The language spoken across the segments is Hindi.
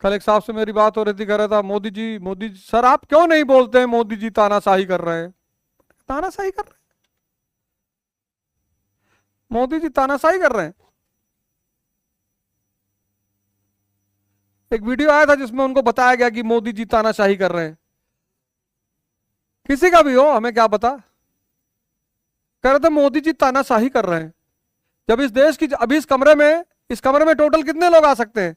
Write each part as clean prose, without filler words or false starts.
कल एक साहब से मेरी बात हो रही थी, कह रहा था मोदी जी सर आप क्यों नहीं बोलते हैं मोदी जी तानाशाही कर रहे हैं। तानाशाही कर रहे हैं? मोदी जी तानाशाही कर रहे हैं? एक वीडियो आया था जिसमें उनको बताया गया कि मोदी जी तानाशाही कर रहे हैं। किसी का भी हो, हमें क्या पता। कह रहे थे मोदी जी तानाशाही कर रहे हैं। जब इस देश की, अभी इस कमरे में टोटल कितने लोग आ सकते हैं?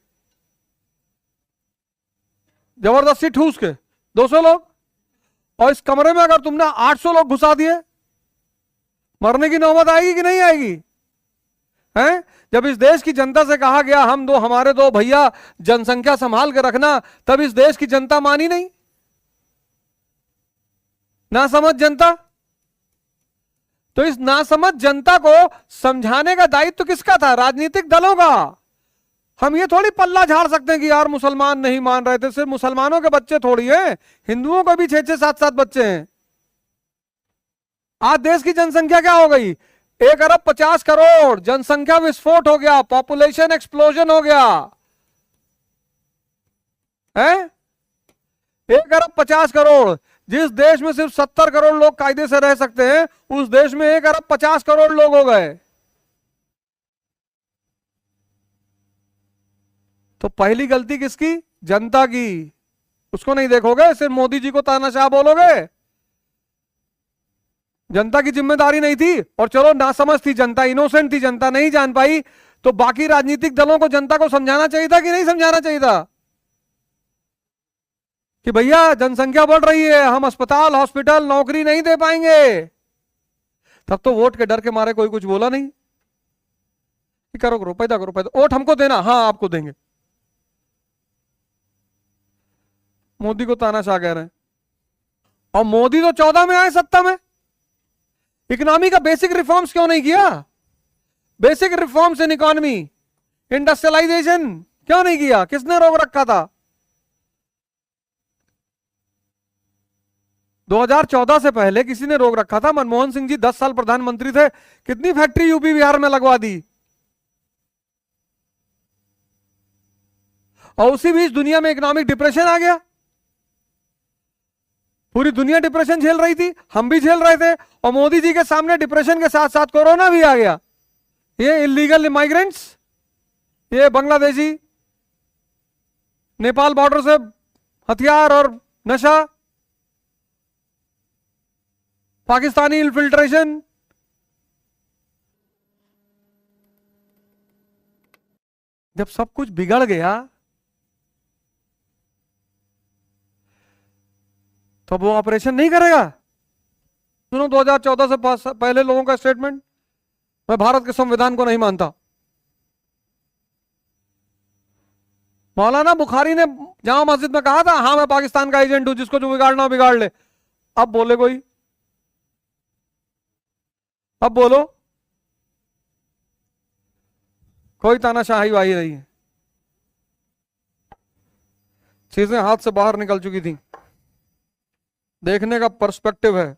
जबरदस्ती ठूस के 200 लोग। और इस कमरे में अगर तुमने 800 लोग घुसा दिए, मरने की नौबत आएगी कि नहीं आएगी? हैं? जब इस देश की जनता से कहा गया हमारे दो भैया जनसंख्या संभाल के रखना, तब इस देश की जनता मानी नहीं? ना समझ जनता। तो इस नासमझ जनता को समझाने का दायित्व किसका था? राजनीतिक दलों का। हम ये थोड़ी पल्ला झाड़ सकते हैं कि यार मुसलमान नहीं मान रहे थे, सिर्फ मुसलमानों के बच्चे थोड़ी हैं, हिंदुओं को भी 6-6, 7-7 बच्चे हैं। आज देश की जनसंख्या क्या हो गई? 1 अरब 50 करोड़। जनसंख्या विस्फोट हो गया, पॉपुलेशन एक्सप्लोजन हो गया है। 1 अरब 50 करोड़। जिस देश में सिर्फ 70 करोड़ लोग कायदे से रह सकते हैं, उस देश में 1 अरब 50 करोड़ लोग हो गए। तो पहली गलती किसकी? जनता की। उसको नहीं देखोगे, सिर्फ मोदी जी को तानाशाह बोलोगे। जनता की जिम्मेदारी नहीं थी, और चलो नासमझ थी जनता, इनोसेंट थी जनता, नहीं जान पाई, तो बाकी राजनीतिक दलों को जनता को समझाना चाहिए था कि नहीं समझाना चाहिए था कि भैया जनसंख्या बढ़ रही है, हम अस्पताल हॉस्पिटल नौकरी नहीं दे पाएंगे। तब तो वोट के डर के मारे कोई कुछ बोला नहीं कि करो पैदा करो पैदा, वोट हमको देना, हाँ आपको देंगे। मोदी को तानाशाह कह रहे हैं। और मोदी तो 14 में आए सत्ता में, इकोनॉमी का बेसिक रिफॉर्म्स क्यों नहीं किया? Basic reforms in economy, industrialisation क्यों नहीं किया? किसने रोक रखा था? 2014 से पहले किसी ने रोक रखा था? मनमोहन सिंह जी 10 साल प्रधानमंत्री थे, कितनी फैक्ट्री यूपी बिहार में लगवा दी। और उसी बीच दुनिया में इकोनॉमिक डिप्रेशन आ गया। पूरी दुनिया डिप्रेशन झेल रही थी, हम भी झेल रहे थे, और मोदी जी के सामने डिप्रेशन के साथ साथ कोरोना भी आ गया। ये इलीगल इमाइग्रेंट्स, ये बांग्लादेशी, नेपाल बॉर्डर से हथियार और नशा, पाकिस्तानी इन्फिल्ट्रेशन। जब सब कुछ बिगड़ गया, तो अब वो ऑपरेशन नहीं करेगा? सुनो 2014 से पहले लोगों का स्टेटमेंट, मैं भारत के संविधान को नहीं मानता। मौलाना बुखारी ने जामा मस्जिद में कहा था, हाँ मैं पाकिस्तान का एजेंट हूं, जिसको जो बिगाड़ना हो बिगाड़ ले। अब बोले कोई? अब बोलो, कोई तानाशाही वाही नहीं है। चीजें हाथ से बाहर निकल चुकी थी, देखने का पर्सपेक्टिव है।